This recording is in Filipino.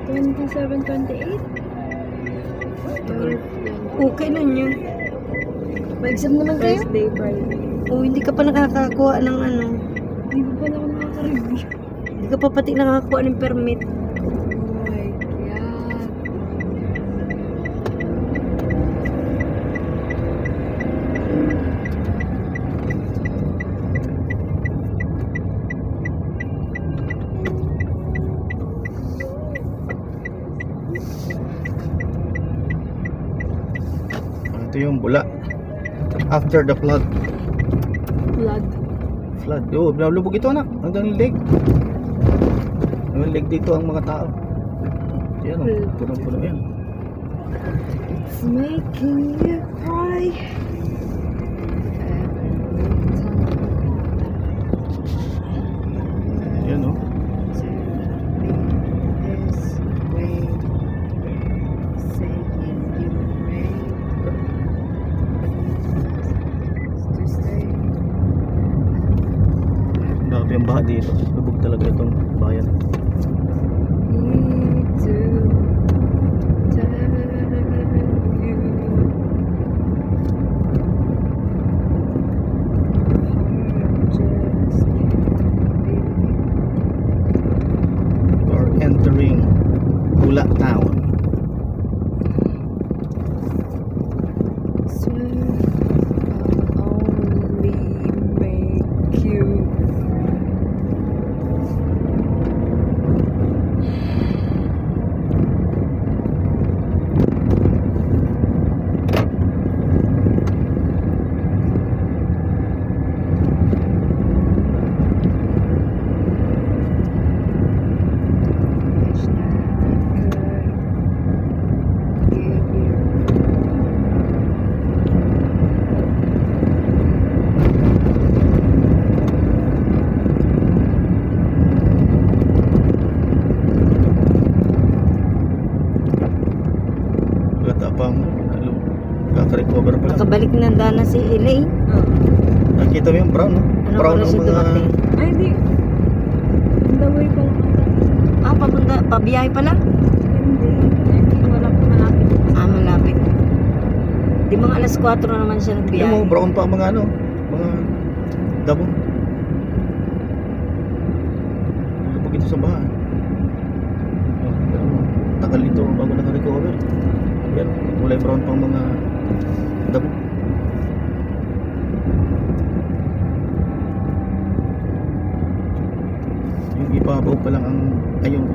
27, 28? Oh, kailan yun? May exam naman kayo? Thursday, Friday. Oh, hindi ka pa nakakakuha ng ano. Hindi pa pala ako nakaka-review. Hindi ka pa pati nakakakuha ng permit. Oh my God. Ito yung bula. After the flood. Blood. Flood. Oh, nalubog ito anak. Hanggang leg. Hanggang leg dito ang mga tao. Yan oh. Punong-puno yan. It's making you cry. Yan oh. Grabe ang baha dito. Lubog talaga itong bayan. We are entering Bula Town. Gata pang kaka-recover pa lang. Nakabalik na dana si Elaine. Nakita mo yung brown no? Ano Brown oras ang yung mga dumating? Ay, hindi. On the way pa lang ata. Ah, papunta, pabiyahe pa lang? Hindi. Wala pa malapit. Ah, malapit. Di mga alas 4 na naman siya yung nagbiyahe. mga brown pa ang mga ano, mga damo. Lubog ito sa bahay. Oh, pero takal dito bago naka-recover. Pero kulay brown pang mga damo. Yung ibabaw pa lang ang ay yung